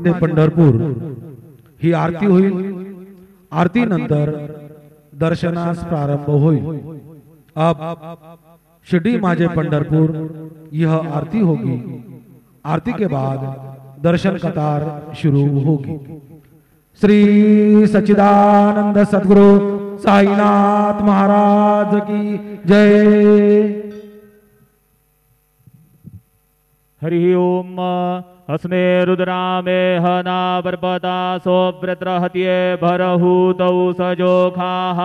माझे पंढरपूर ही आरती होईल। आरती नंतर दर्शनास प्रारंभ होईल। अब शिरडी माझे पंढरपुर यह आरती होगी। आरती के बाद दर्शन कतार शुरू होगी। श्री सच्चिदानंद सद्गुरु साईनाथ महाराज की जय। हरि ओम। अस्मे रुद्रामे हना बर्पदा सोव्रत्रहत्ये भरहूतौ सजोखाः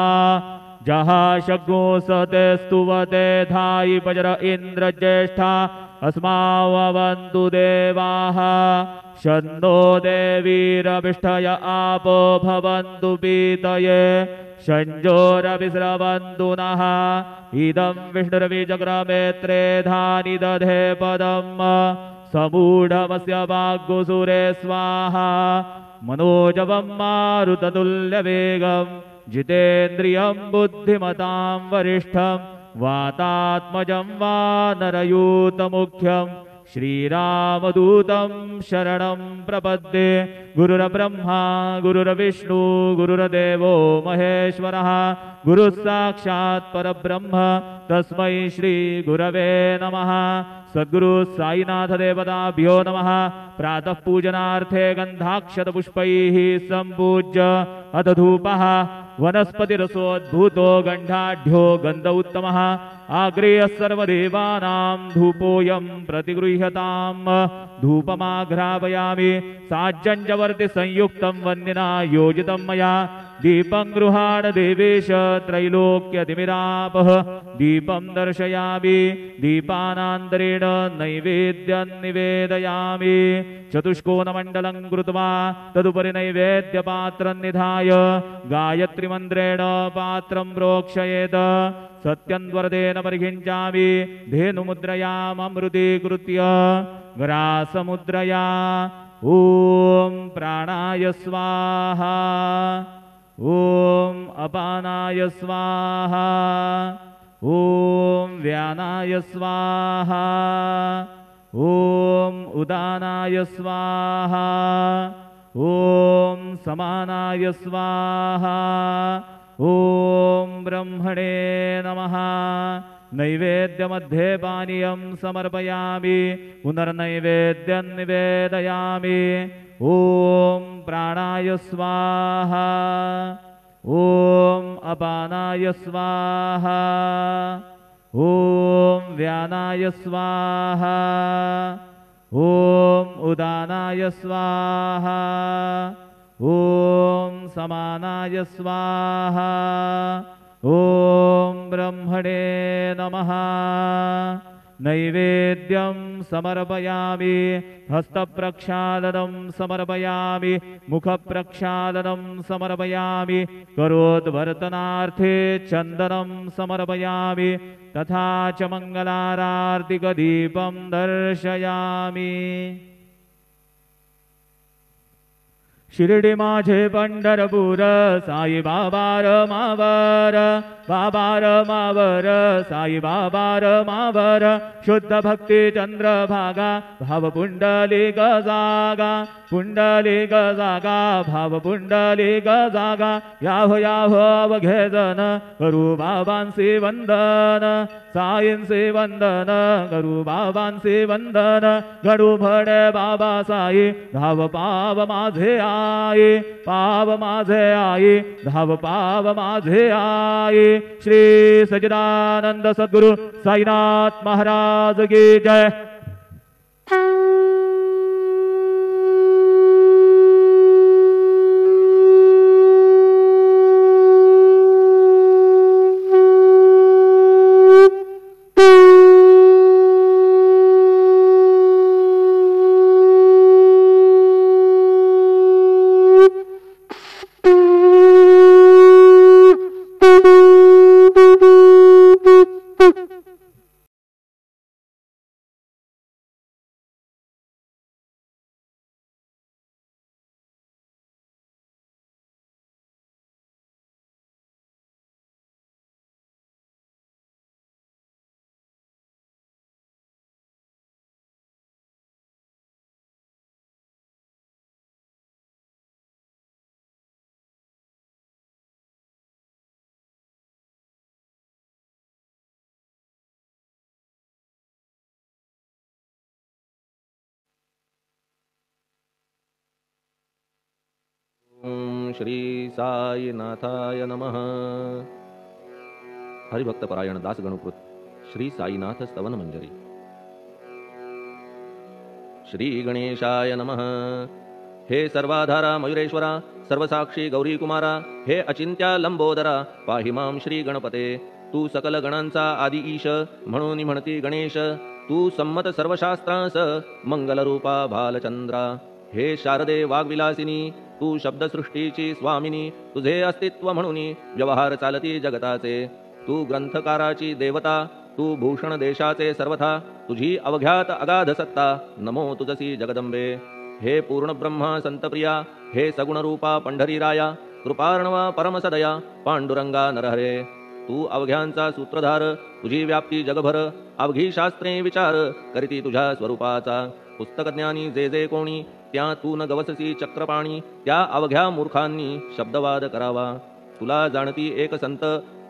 जहा शग्नो सते स्तुवते धायि वज्र इंद्र ज्येष्ठा अस्मावन्तु देवाः शन्नो देवीरविष्ठय आपो भवन्तु पीतये संजोरविस्रवन्तु नः इदं विष्णुर्विजग्रमे त्रेधानि दधे पदम् समूढमस्य वाग्गुसुरे स्वाहा मनोजवं मारुततुल्यवेगं जितेन्द्रियं बुद्धिमतां वरिष्ठं वातात्मजं वानरयूतमुख्यं श्रीरामदूतं शरणं प्रपद्ये। गुरुर्ब्रह्मा गुरुर्विष्णु गुरुर्देवो महेश्वरः गुरुः साक्षात् परब्रह्म तस्मै श्री गुरवे नमः। सद्गुरु साईनाथ देवताभ्यो नमः। प्रातः पूजनार्थे गन्धाक्षत पुष्पैः सम्पूज्य अथ धूपः वनस्पतिरसोद्भूतो गन्धाढ्यो गन्ध उत्तमः आग्रेय सर्वदेवानां धूपोऽयं प्रतिगृह्यताम्। धूपमाघ्रापयामि साज्जञ्जवर्ति संयुक्तं वह्निना योजितं मया दीपं गृहाण देवेश त्रैलोक्यतिमिरापः दीपं दर्शयामि दीपानान्तरेण नैवेद्यं निवेदयामि। चतुष्कोणमण्डलं कृत्वा तदुपरि नैवेद्यपात्रं निधाय गायत्रीमन्त्रेण पात्रं प्रोक्षयेत्। सत्यन्वरदेन परिघिञ्चामि धेनुमुद्रयाममृतीकृत्य ग्रासमुद्रया ॐ प्राणाय स्वाहा ॐ अपानाय स्वाहा ॐ व्यानाय स्वाहा ॐ उदानाय स्वाहा ॐ समानाय स्वाहा ॐ ब्रह्मणे नमः। नैवेद्यमध्ये पानीयं समर्पयामि पुनर्नैवेद्यं निवेदयामि। ॐ प्राणाय स्वाहा ॐ अपानाय स्वाहा ॐ व्यानाय स्वाहा ॐ उदानाय स्वाहा ॐ समानाय स्वाहा ॐ ब्रह्मणे नमः। नैवेद्यं समर्पयामि हस्तप्रक्षालनं समर्पयामि मुखप्रक्षालनं समर्पयामि करोद्वर्तनार्थे चन्दनं समर्पयामि तथा च मङ्गलारार्तिकदीपं दर्शयामि। शिरडी माझे पंढरपूर साई बाबार मावर बाबार मावर साई बाबार मावर शुद्ध भक्ति चंद्रभागा भाव पुंडलिक जागा पुंडलिक जागा भाव पुंडलिक जागा याहो याहो अवघेजन करू बाबांसी वंदन साईंसी वंदन करू बाबांसी वंदन घडू भडे बाबा साई धाव पाव माझे आई पाव माझे आई धाव पाव माझे आई। श्री सच्चिदानंद सद्गुरु साईनाथ महाराज की जय। श्री साईनाथाय नमः। हरिभक्तपरायण दास गणकृत श्री साईनाथ स्तवन मंजरी। श्री गणेशाय नमः। हे सर्वाधारा मयुरेश्वरा, सर्वसाक्षी गौरी कुमारा, हे अचिंत्या लंबोदरा, पाहि मां श्री गणपते। तू सकल गणांचा आदि ईश, म्हणून म्हणती गणेश। तू संमत सर्वशास्त्रांस, मंगलरूपा भालचंद्रा। हे शारदे वाग्विलासिनी, तू शब्दसृष्टीची स्वामिनी। तुझे अस्तित्व म्हणून व्यवहार चालती जगताचे। तू ग्रंथकाराची देवता, तू भूषण देशाचे सर्वथा। तुझी अवघ्यात अगाध सत्ता, नमो तुझसी जगदंबे। हे पूर्ण ब्रह्मा संतप्रिया, हे सगुणरूपा पंढरीराया। कृपार्णवा परमसदया, पांडुरंगा नरहरे। तू अवघ्यांचा सूत्रधार, तुझी व्याप्ती जगभर। अवघी शास्त्रे विचार, करीती तुझ्या स्वरूपाचा। पुस्तकज्ञानी जे जे कोणी, त्या तू न गवससी चक्रपाणी। त्या अवघ्या मूर्खांनी शब्दवाद करावा। तुला जाणती एक संत,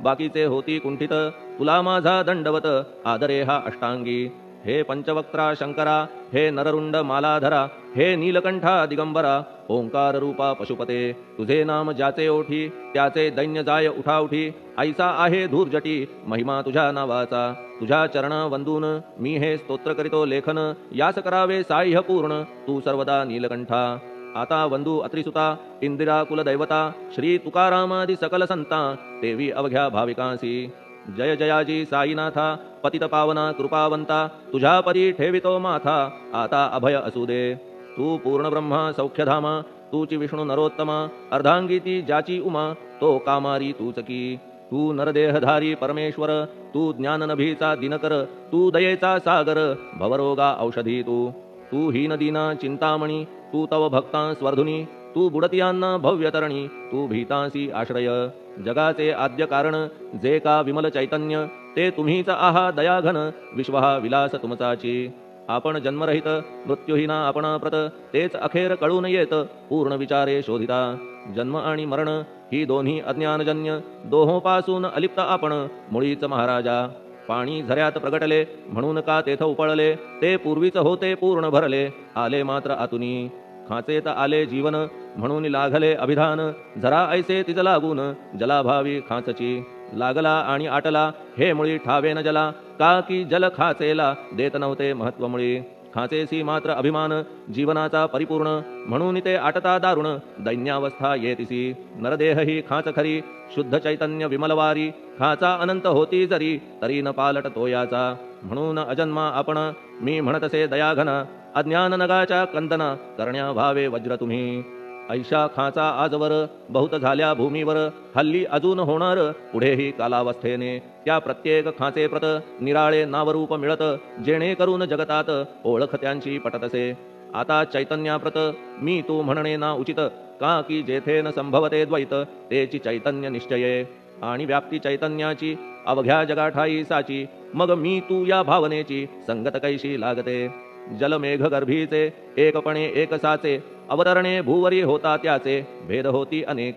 बाकीचे होती कुंठित। तुला माझा दंडवत, आदरे हा अष्टांगी। हे पंचवक्त्रा शंकरा, हे नररुंड मालाधरा। हे नीलकंठा दिगंबरा, ओंकार रूपा पशुपते। तुझे नाम ज्याचे ओठी, त्याचे दैन्य जाय उठाउठी। ऐसा आहे धूर्जटी, महिमा तुझ्या नावाचा। तुझ्या चरण वंदून मी हे स्तोत्र करीतो लेखन। यास करावे साह्य पूर्ण, तू सर्वदा नीलकंठा। आता वंदू अत्रिसुता, इंदिरा कुलदैवता। श्री तुकारामादि सकल संता, देवी अवघ्या भाविकांसी। जय जयाजी साईनाथा, पतित पावना कृपावंता। तुझ्या परी ठेवितो माथा, आता अभय असू दे। तू पूर्ण ब्रह्मा सौख्यधामा, तूची विष्णू नरोत्तमा। अर्धांगी ती ज्याची उमा, तो कामारी तूच की। तू नरदेहधारी परमेश्वर, तू ज्ञाननभीचा दिनकर। तू दयेचा सागर, भवरोगा औषधी तू। तू हीनदीना चिंतामणी, तू तव भक्तां स्वर्धुनी। तू बुडतियांना भव्यतरणी, तू भीतांसी आश्रय। जगाचे आद्य कारण, जे का विमल चैतन्य। ते तुम्हीच आहा दयाघन, विश्व हा विलास तुमचाची। आपण जन्मरहित, मृत्यूहीना आपणाप्रत। तेच अखेर कळून येत, पूर्ण विचारे शोधिता। जन्म आणि मरण ही दोन्ही अज्ञानजन्य, दोहोपासून अलिप्त आपण मुळीच महाराजा। पाणी झऱ्यात प्रगटले, म्हणून का तेथ उपळले। ते पूर्वीच होते पूर्ण भरले, आले मात्र आतुनी। खाचेत आले जीवन, म्हणून लागले अभिधान। जरा ऐसे तिज लागून, जलाभावी खाचची। लागला आणि आटला, हे मुळी ठावेन जला। का की जल खाचेला देत नव्हते महत्व मुळी। खाचेसी मात्र अभिमान, जीवनाचा परिपूर्ण। म्हणून ते आटता दारुण, दैन्यावस्था येतिसी। नरदेह ही खाच खरी, शुद्ध चैतन्य विमलवारी। खाचा अनंत होती जरी, तरी न पालट तोयाचा। म्हणून अजन्मा आपण, मी म्हणतसे दयाघना। अज्ञान नगाच्या कंदना, करण्या भावे वज्र तुम्ही। ऐशा खाचा आजवर, बहुत झाल्या भूमीवर। हल्ली अजून होणार, पुढेही कालावस्थेने। त्या प्रत्येक खाचे प्रत, निराळे नावरूप मिळत। जेणे करून जगतात, ओळख त्यांची पटतसे। आता चैतन्याप्रत, मी तू म्हणणे ना उचित। का की जेथे न संभवते द्वैत, तेची चैतन्य निश्चये। आणि व्याप्ती चैतन्याची, अवघ्या जगाठाई साची। मग मी तू या भावनेची, संगत कैशी लागते। जलमेघ गर्भीचे, एकपणे एक साचे। अवतरणे भूवरी होता त्याचे, भेद होती अनेक।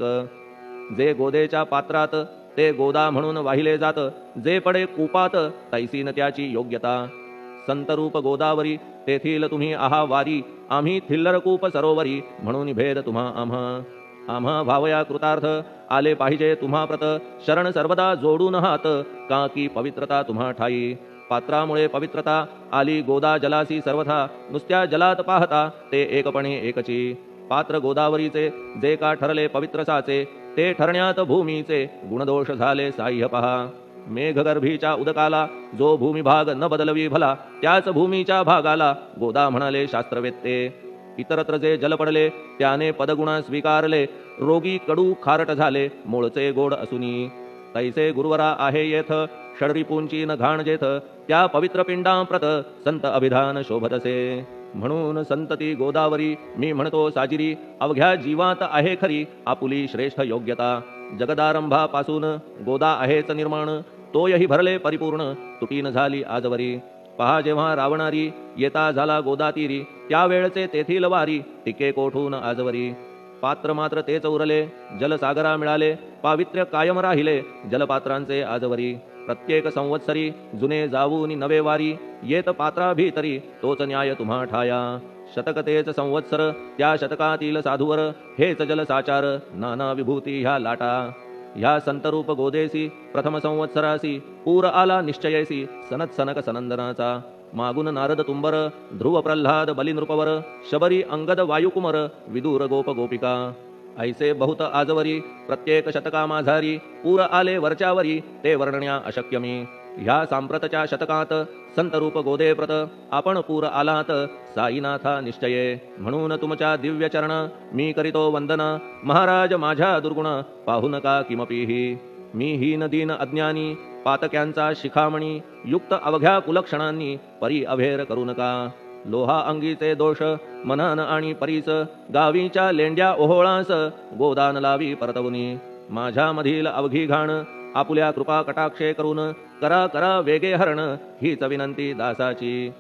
जे गोदेच्या पात्रात, ते गोदा म्हणून वाहिले जात। जे पडे कूपात, तैसीन त्याची योग्यता। संतरूप गोदावरी, तेथील तुम्ही आहा वारी। आम्ही थिल्लर कूप सरोवरी, म्हणून भेद तुम्हा आम्हा। आम्हा भावया कृतार्थ, आले पाहिजे तुम्हा प्रत। शरण सर्वदा जोडून हात, का की पवित्रता तुम्हा ठाई। पात्रामुळे पवित्रता, आली गोदा जलासी सर्वथा। नुसत्या जलात पाहता, ते एकपणे एकची। पात्र गोदावरीचे, जे का ठरले पवित्र साचे। ते ठरण्यात भूमीचे, गुणदोष झाले साह्य पहा। मेघगर्भीच्या उदकाला, जो भूमिभाग न बदलवी भला। त्याच भूमीच्या भागाला, गोदा म्हणाले शास्त्रवेत्ते। इतरत्र जे जल पडले, त्याने पदगुण स्वीकारले। रोगी कडू खारट झाले, मूळचे गोड असुनी। तैसे गुरुवरा आहे येथ, षडरिपूंची न घाण जेथ। त्या पवित्र पिंडांप्रत, संत अभिधान शोभतसे। म्हणून संतती गोदावरी, मी म्हणतो साजिरी। अवघ्या जीवात आहे खरी, आपुली श्रेष्ठ योग्यता। जगदारंभापासून, गोदा आहेच निर्माण। तोयही भरले परिपूर्ण, तुटीन झाली आजवरी। पहा जेव्हा रावणारी, येता झाला गोदातीरी। त्यावेळचे तेथील वारी, टिके कोठून आजवरी। पात्र मात्र तेच उरले, जलसागरा मिळाले। पावित्र्य कायम राहिले, जलपात्रांचे आजवरी। प्रत्येक संवत्सरी, जुने जाऊनी नवे वारी। येत पात्रा भीतरी, तोच न्याय तुम्हा ठाया। शतकतेच संवत्सर त्या शतकातील साधूवर हेच जलसाचार नाना विभूती ह्या लाटा. ह्या संतरूप गोदेसी प्रथम संवत्सरासी पूर आला निश्चयेसी सनत सनक सनंदनाचा. मागून नारद तुंबर ध्रुव प्रल्हाद बलिनृपवर शबरी अंगद वायुकुमर विदूर गोप गोपिका. ऐसे बहुत आजवरी प्रत्येक शतका माझारी पूर आले वरच्यावरी ते वर्णण्या अशक्यमी. ह्या सांप्रतच्या शतकात संतरूप गोदे प्रत आपण पूर आलात साईनाथा निश्चये. म्हणून तुमच्या दिव्य चरण मी करीतो वंदन महाराज माझ्या दुर्गुण पाहू नका किमपीही. मी हीन दीन अज्ञानी पातक्यांचा शिखामणी युक्त अवघ्या कुलक्षणांनी परी अभेर करू नका. लोहा अंगीचे दोष मनन आणि परीस गावीच्या लेंड्या ओहोळास गोदान लावी परतवनी. माझ्या मधील अवघी घाण आपुल्या कृपा कटाक्षे करून करा करा वेगे हरण हीच विनंती दासाची.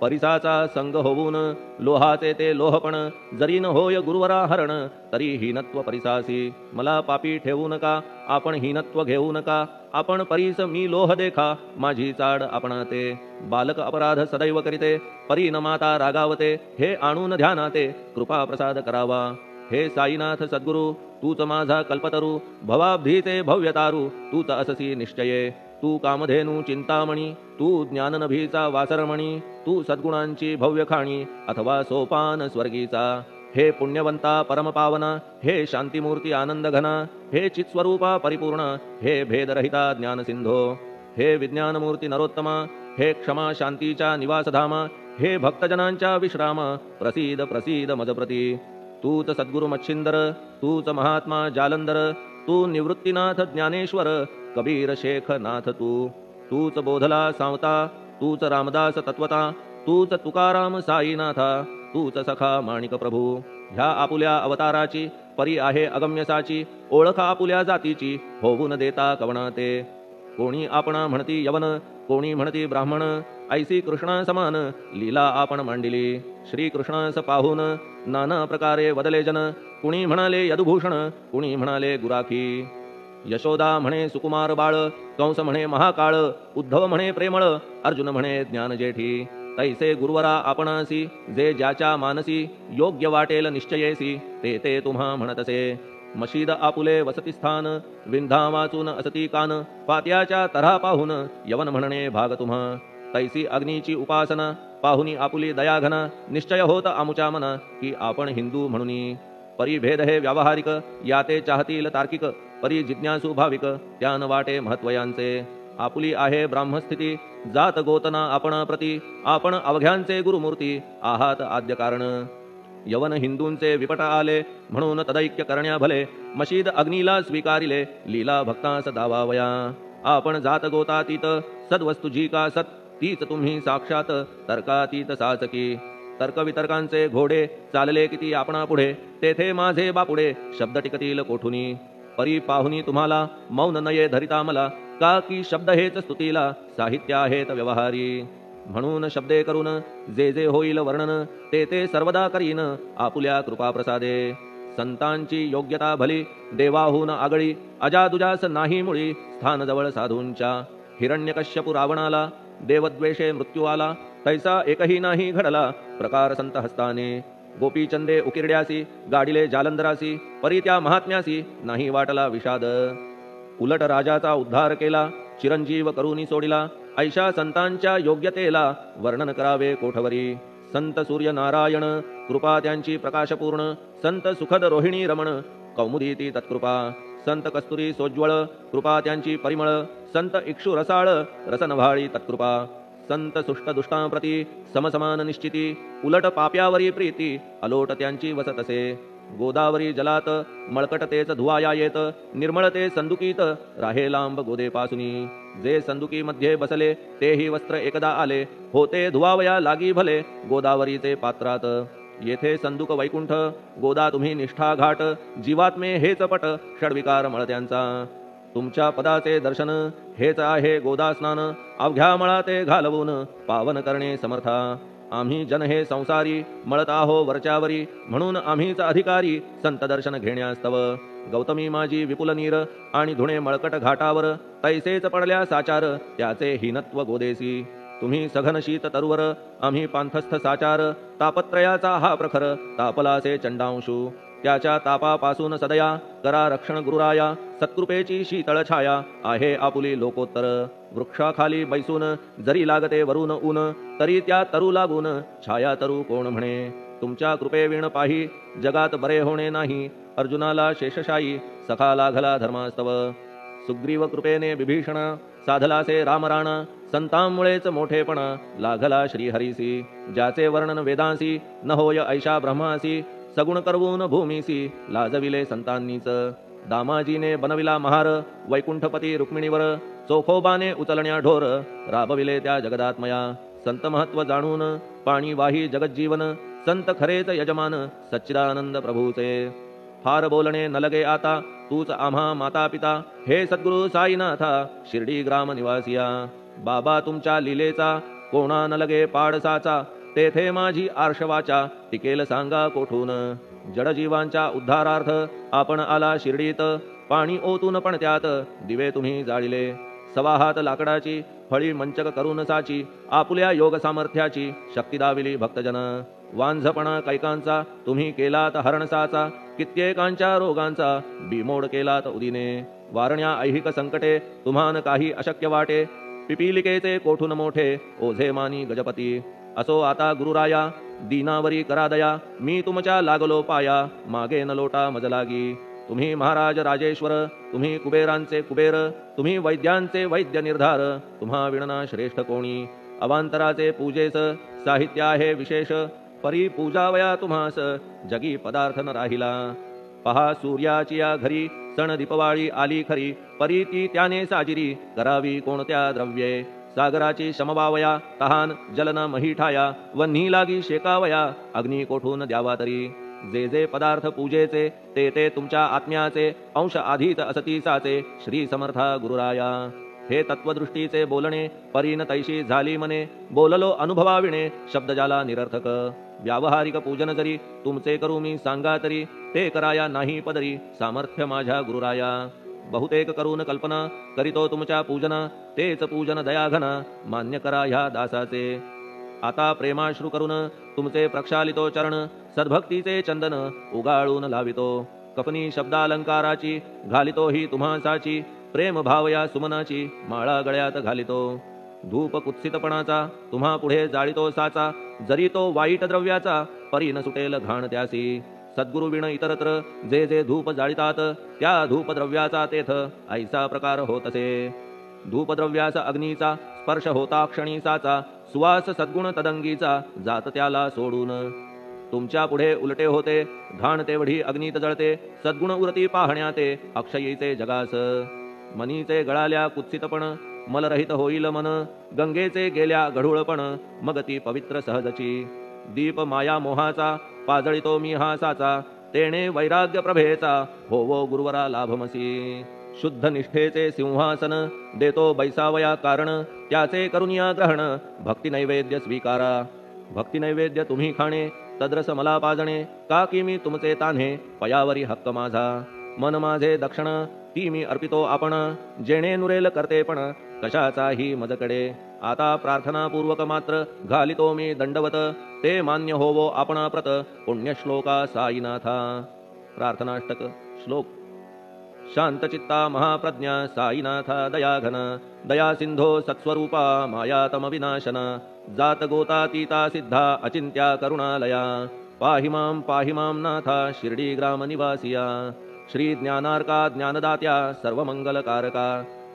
परिसाचा संग होऊन लोहाचे ते लोहपण जरी न होय गुरुवरा हरण तरी हीनत्व परिसासी. मला पापी ठेवू नका आपण हीनत्व घेऊ नका. आपण परीस मी लोह देखा माझी चाड आपणाते. बालक अपराध सदैव करीते परी न माता रागावते. हे आणून ध्यानाते कृपा प्रसाद करावा. हे साईनाथ सद्गुरु तूच माझा कल्पतरू भवाब्धीचे भव्यतारू तूच अससी निश्चये. तू कामधेनू चिंतामणी तू ज्ञाननभीचा वासरमणी. तू सद्गुणांची भव्य खाणी अथवा सोपान स्वर्गीचा. हे पुण्यवंता परमपावना हे शांतिमूर्ती आनंद घना. हे चित्स्वरूपा परिपूर्ण हे भेदरहिता ज्ञानसिंधो. हे विज्ञानमूर्ती नरोत्तमा हे क्षमा शांतीच्या निवासधामा. हे भक्तजनांच्या विश्राम प्रसीद प्रसीद मजप्रती. तूच सद्गुरु मच्छिंदर तूच महात्मा जालंधर. तू निवृत्तीनाथ ज्ञानेश्वर कबीर शेख नाथ तू. तूच बोधला सांवता तूच रामदास तत्वता. तूच तुकाराम साईनाथा तूच सखा माणिक प्रभू. ह्या आपुल्या अवताराची परी आहे अगम्यसाची. ओळख आपुल्या जातीची होऊन देता कवणाते. कोणी आपणा म्हणती यवन कोणी म्हणती ब्राह्मण. ऐसी कृष्णा समान लीला आपण मांडिली. श्रीकृष्णास पाहून नाना प्रकारे वदले जन. कुणी म्हणाले यदुभूषण कुणी म्हणाले गुराखी. यशोदा म्हणे सुकुमार बाळ. कंस म्हणे महाकाळ. उद्धव म्हणे प्रेमळ. अर्जुन म्हणे ज्ञानजेठी. तैसे गुरुवरा आपणासी जे ज्याच्या मानसी योग्य वाटेल निश्चयेसी ते ते तुम्हा म्हणतसे. मशीद आपुले वसतिस्थान विंधा वाचून असती कान. पात्याच्या तऱ्हा पाहून यवन म्हणणे भाग तुम्हा. तैसी अग्नीची उपासना पाहुनी आपुली दयाघना. निश्चय होत आमुच्या मना की आपण हिंदू म्हणूनी. परिभेद हे व्यावहारिक याते चाहतील तार्किक. परी जिज्ञासू भाविक त्यान वाटे महत्वयांचे. आपुली आहे ब्राह्मस्थिती जात गोतना आपण प्रती. आपण अवघ्यांचे गुरुमूर्ती आहात आद्य कारण. यवन हिंदूंचे विपट आले म्हणून तदैक्य करण्या भले. मशीद अग्नीला स्वीकारिले लीला भक्तास दावावया. आपण जात गोतातीत सद्वस्तू जी का सत तीच तुम्ही साक्षात तर्कातीत साचकी. तर्कवितर्कांचे घोडे चालले किती आपणा पुढे. तेथे माझे बापुडे शब्द टिकतील कोठुनी. परी पाहुनी तुम्हाला मौन नये धरिता मला. का की शब्द हेच स्तुतीला साहित्य आहेत व्यवहारी. म्हणून शब्दे करून जे जे होईल वर्णन ते ते सर्वदा करीन आपुल्या कृपा प्रसादे. संतांची योग्यता भली देवाहून आगळी. अजादुजास नाही मुळी स्थान जवळ साधूंच्या. हिरण्यकश्यपु रावणाला देवद्वेषे मृत्यू आला. तैसा एकही नाही घडला प्रकार संत हस्ताने. गोपीचंदे उकिरड्यासी गाडिले जालंधरासी. परी त्या महात्म्यासी नाही वाटला विषाद. उलट राजाचा उद्धार केला चिरंजीव करूनी सोडिला. ऐशा संतांच्या योग्यतेला वर्णन करावे कोठवरी. संत सूर्य नारायण कृपा त्यांची प्रकाशपूर्ण. संत सुखद रोहिणी रमण कौमुदीती तत्कृपा. संत कस्तुरी सोज्वळ कृपा त्यांची परिमळ. संत इक्षु रसाळ रसनभाळी तत्कृपा. संत सुष्ट दुष्टांप्रती समसमान निश्चिती. उलट पाप्यावरी प्रीती अलोट त्यांची वसतसे. गोदावरी जलात मळकटतेच धुवाया येत. निर्मळते संदुकीत राहे लांब गोदेपासुनी. जे संदुकीमध्ये बसले तेही वस्त्र एकदा आले. होते धुवावया लागी भले गोदावरीचे पात्रात. येथे संदुक वैकुंठ गोदा तुम्ही निष्ठा घाट. जीवात्मे हेच पट षडविकार मळत्यांचा. तुमच्या पदाचे दर्शन हेच आहे गोदा स्नान. अवघ्या मळाते घालवून पावन करणे समर्था. आम्ही जन हे संसारी मळत आहो वरच्यावरी. म्हणून आम्हीच अधिकारी संत दर्शन घेण्यास्तव. गौतमी माझी विपुल नीर आणि धुणे मळकट घाटावर. तैसेच पडल्या साचार त्याचे हीनत्व गोदेसी. तुम्ही सघन शीत तरुवर आम्ही पांथस्थ साचार तापत्रयाचा हा प्रखर तापलासे चंडांशू त्याच्या तापापासून सदया करा रक्षण गुरुराया सत्कृपेची शीतळ छाया आहे आपुली लोकोत्तर वृक्षाखाली बैसून जरी लागते वरून ऊन तरी त्या तरू लागून छाया तरू कोण म्हणे तुमच्या कृपेविण पाही जगात बरे होणे नाही अर्जुनाला शेषशायी सखा लागला धर्मास्तव सुग्रीव कृपेने विभीषण साधलासे रामराण संतांमुळेच मोठेपणा लागला श्रीहरीसी ज्याचे वर्णन वेदांसी न होय ऐशा ब्रह्मासी सगुण करवून भूमीसी लाजविले संतांनीच दामाजीने बनविला महार वैकुंठपती रुक्मिणीवर चोखोबाने उचलण्या ढोर राबविले त्या जगदात्मया संत महत्व जाणून पाणी वाही जगज्जीवन संत खरेच यजमान सच्चिदानंद प्रभूचे फार बोलणे न लगे आता तूच आम्हा माता पिता हे सद्गुरु साईनाथा शिर्डी ग्राम निवासिया बाबा तुमच्या लीलेचा कोणा न लगे पाडसाचा तेथे माझी आर्षवाचा टिकेल सांगा कोठून जडजीवांच्या उद्धारार्थ आपण आला शिर्डीत पाणी ओतून पण त्यात दिवे तुम्ही जाळिले सवा हात लाकडाची फळी मंचक करून साची आपुल्या योग सामर्थ्याची शक्ती दाविली भक्तजन वांझपणा कैकांचा तुम्ही केलात हरणसाचा कित्येकांच्या रोगांचा बिमोड केलात उदिने वारण्या ऐहिक संकटे तुम्हान काही अशक्य वाटे पिपीलिकेचे कोठून मोठे ओझे मानी गजपती असो आता गुरुराया दीनावरी करा दया मी तुमच्या लागलो पाया मागे न लोटा मज लागी तुम्ही महाराज राजेश्वर तुम्ही कुबेरांचे कुबेर तुम्ही वैद्यांचे वैद्य निर्धार तुम्हा विणना श्रेष्ठ कोणी अवांतराचे पूजेस साहित्य आहे विशेष परी पूजावया तुम्हास जगी पदार्थ न राहिला पहा सूर्याची या घरी सण दीपवाळी आली खरी परी ती त्याने साजिरी करावी कोणत्या द्रव्ये सागराची शमवावया तहान जलन महीठाया वन्ही लागी शेकावया अग्नी कोठून द्यावा तरी जे जे पदार्थ पूजेचे ते ते तुमच्या आत्म्याचे अंश आधीच असतीसाचे श्री समर्था गुरुराया हे तत्वदृष्टीचे बोलणे परीन तैशी झाली मने बोललो अनुभवाविणे शब्द जाला निरर्थक व्यावहारिक पूजन जरी तुमचे करू मी सांगा तरी ते कराया नाही पदरी सामर्थ्य माझ्या गुरुराया बहुतेक करून कल्पना करीतो तुमच्या पूजन तेच पूजन दयाघन मान्य करा ह्या दासाचे आता प्रेमाश्रू करून तुमचे प्रक्षालितो चरण सद्भक्तीचे चंदन उगाळून लावितो कपनी शब्दालंकाराची घालितो ही तुम्हासाची प्रेम भावया सुमनाची माळा गळ्यात घालितो धूप कुत्सितपणाचा तुम्हा पुढे जाळितो साचा जरी तो वाईट द्रव्याचा परी न सुटेल घाण त्यासी सद्गुरु विण इतरत्र जे जे धूप जाळितात त्या धूपद्रव्याचा तेथ ऐसा प्रकार होतसे धूपद्रव्याचा अग्नीचा स्पर्श होता क्षणीसाचा सुवास सद्गुण तदंगीचा जात त्याला सोडून तुमच्या पुढे उलटे होते घाण तेवढी अग्नीत जळते सद्गुण उरती पाहण्याते अक्षयीचे जगास मनीचे गळाल्या कुत्सितपण मलरहित होईल मन गंगेचे गेल्या गढूळपण मग ती पवित्र सहजची दीप माया मोहाचा पाजळितो मी हासाचा तेणे वैराग्य प्रभेचा होवो गुरुवरा लाभमसी शुद्ध निष्ठेचे सिंहासन देतो बैसावया कारण त्याचे करुनिया ग्रहण भक्ती नैवेद्य स्वीकारा भक्ती नैवेद्य तुम्ही खाणे तद्रस मला पाजणे का की मी तुमचे तान्हे पयावरी हक्क माझा मन माझे दक्षिण ती मी अर्पितो आपण जेणे नुरेल करतेपण कशाचाही मजकडे आता प्रार्थनापूर्वक मात्र घालितो मी दंडवत ते मान्य होवो आपणाप्रत पुण्यश्लोका साईनाथा प्रार्थनाष्टक श्लोक शांतचित्ता महाप्रज्ञा साईनाथा दयाघन दया सिंधो सत्स्वरूपा मायातमविनाशन जात गोतातीता सिद्धा अचिंत्या करुणालया पाहि मां नाथा शिर्डी ग्राम निवासिया श्री ज्ञानार्का ज्ञानदात्या सर्वमंगलकारका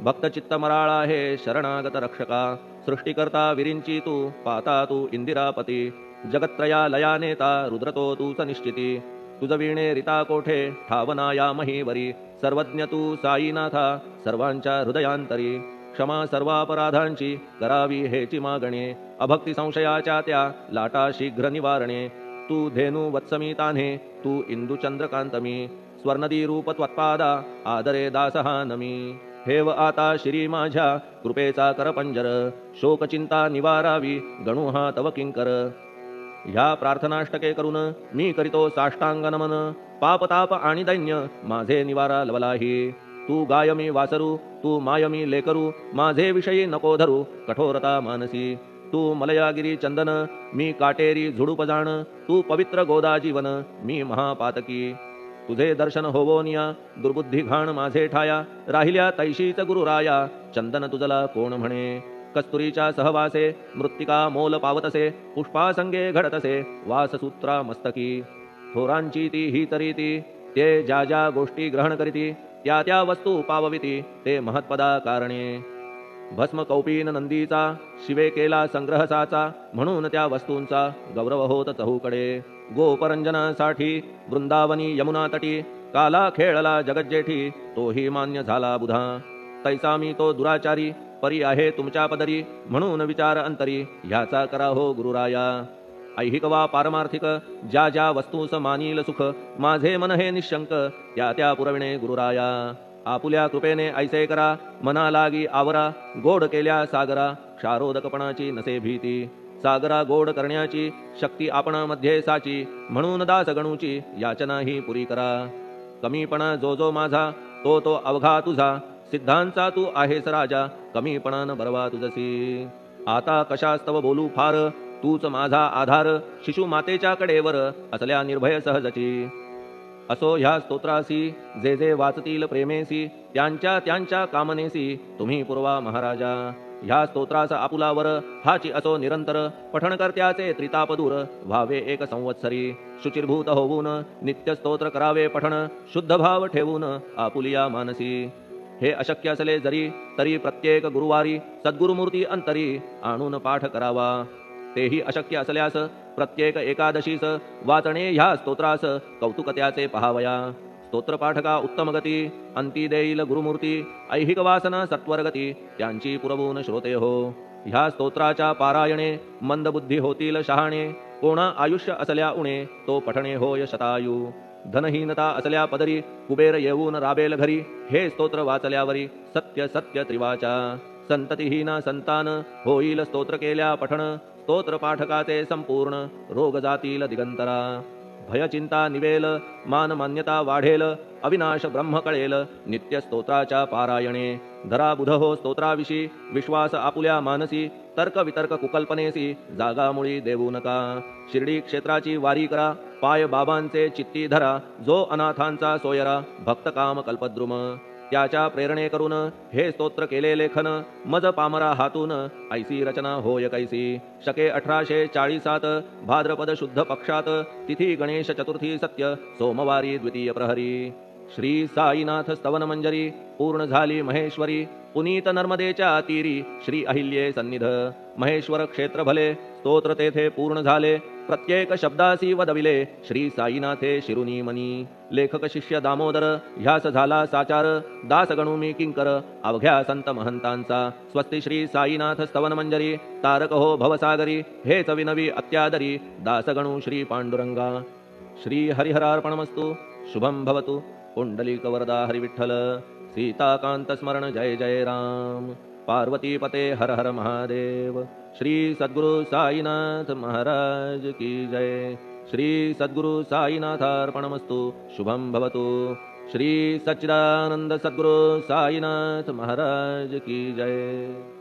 भक्तचित्त मराळा हे शरणागत रक्षका सृष्टिकर्ता विरिंची तू पाता तू इंदिरापती जगत्त्रया लया नेता रुद्रतो तूच निश्चिती तुझ वीणे रिता कोठे ठावनाया महीवरी सर्वज्ञ तू साईनाथा सर्वांच्या हृदयांतरी क्षमा सर्वापराधांची करावी हेची मागणे अभक्ती संशयाच्या त्या लाटा शीघ्र निवारणे तू धेनू वत्समी तान्हे तू इंदू चंद्रकांतमी स्वर्णदी रूप त्वत्पादा आदरे दासहा नमी हेव आता श्री माझ्या कृपेचा करपंजर शोकचिंता निवारावी गणू हा तव किंकर ह्या प्रार्थनाष्टके करून मी करीतो साष्टांग नमन पापताप आणि दैन्य माझे निवारा लवलाही तू गायमी वासरू तू मायमी लेकरू माझे विषयी नको धरू कठोरता मानसी तू मलयागिरी चंदन मी काटेरी झुडूप जाण तू पवित्र गोदा जीवन मी महापातकी तुझे दर्शन होवोनिया दुर्बुद्धी घाण माझे ठाया राहिल्या तैशीच गुरुराया चंदन तुझला कोण म्हणे कस्तुरीच्या सहवासे मृत्तिका मोल पावतसे पुष्पासंगे घडतसे वाससूत्रा मस्तकी थोरांची ती ही तरी ती ते ज्या ज्या गोष्टी ग्रहण करीती त्या त्या वस्तू पावविती ते महत्पदा कारणे भस्म कौपीन नंदीचा शिवे केला संग्रह साचा म्हणून त्या वस्तूंचा गौरव होत चहूकडे गोपरंजनासाठी वृंदावनी यमुना तटी काला खेळला जगज्जेठी तोही मान्य झाला बुधा तैसा मी तो दुराचारी परी आहे तुमच्या पदरी म्हणून विचार अंतरी ह्याचा करा हो गुरुराया ऐहिक वा पारमार्थिक ज्या ज्या वस्तूस मानील सुख माझे मन हे निशंक त्या त्या पुरविणे गुरुराया आपुल्या कृपेने ऐसे करा मना लागी आवरा गोड केल्या सागरा क्षारोदकपणाची नसे भीती सागरा गोड करण्याची शक्ती आपणामध्ये साची म्हणून दास गणूची याचना ही पुरी करा कमीपणा जो जो माझा तो तो अवघा तुझा सिद्धांचा तू आहेस राजा कमीपणान बरवा तुझसी आता कशास्तव बोलू फार तूच माझा आधार शिशु मातेच्या कडेवर असल्या निर्भय सहजची असो ह्या स्तोत्रासी जे जे वाचतील प्रेमेसी त्यांच्या त्यांच्या कामनेसी तुम्ही पुरवा महाराजा ह्या स्तोत्रास आपुलावर हाची असो निरंतर पठणकर्त्याचे त्रिताप दूर व्हावे एक संवत्सरी शुचिर्भूत होऊन नित्य स्तोत्र करावे पठण शुद्ध भाव ठेवून आपुलिया मानसी हे अशक्य असले जरी तरी प्रत्येक गुरुवारी सद्गुरुमूर्ती अंतरी आणून पाठ करावा तेही अशक्य असल्यास प्रत्येक एकादशीस वाचणे ह्या स्तोत्रास कौतुक त्याचे पहावया स्तोत्रपाठका उत्तम गती अंती देईल गुरुमूर्ती ऐहिक वासना सत्वरगती त्यांची पुरवून श्रोते हो ह्या स्तोत्राच्या पारायणे मंदबुद्धी होतील शहाणे कोणा आयुष्य असल्या उणे तो पठणे होय शतायू धनहीनता असल्या पदरी कुबेर येऊन राबेल घरी हे स्तोत्र वाचल्यावरी सत्य सत्य त्रिवाचा संततिहीना संतान होईल स्तोत्र केल्या पठण स्तोत्र पाठकाचे संपूर्ण रोग जातील दिगंतरा भय चिंता निवेल मान मान्यता वाढेल अविनाश ब्रह्म कळेल नित्य स्तोत्राच्या पारायणे धरा बुध हो स्तोत्राविषयी विश्वास आपुल्या मानसी तर्क वितर्क कुकल्पनेसी जागामुळी देऊ नका शिर्डी क्षेत्राची वारी करा पाय बाबांचे चित्ती धरा जो अनाथांचा सोयरा भक्त काम कल्पद्रुम त्याच्या प्रेरणे करून हे स्तोत्र केले लेखन मज पामरा हातून ऐसी रचना होय कैसी शके 1847 भाद्रपद शुद्ध पक्षात तिथी गणेश चतुर्थी सत्य सोमवारी द्वितीय प्रहरी श्री साईनाथ स्तवन मंजरी पूर्ण झाली महेश्वरी पुनीत नर्मदेच्या तीरी श्री अहिल्ये सन्निध महेश्वर क्षेत्र भले स्तोत्र तेथे पूर्ण झाले प्रत्येक शब्दासी वदविले श्री साईनाथे शिरुनी मनी लेखक शिष्य दामोदर ह्यास झाला साचार दास गणू मी किंकर अवघ्या संत महंतांचा स्वस्ति श्री साईनाथ स्तवन मंजरी तारक हो भवसागरी हेच विनवी अत्यादरी दास गणू श्री पांडुरंगा श्री हरिहरार्पणमस्तु शुभम भवतु पुंडलिक वरदा हरिविठ्ठल सीताकांत स्मरण जय जय राम पार्वती पते हर हर महादेव श्री सद्गुरु साईनाथ महाराज की जय श्री सद्गुरु साईनाथार्पणमस्तु शुभम भवतु श्री सच्चिदानंद सद्गुरु साईनाथ महाराज की जय।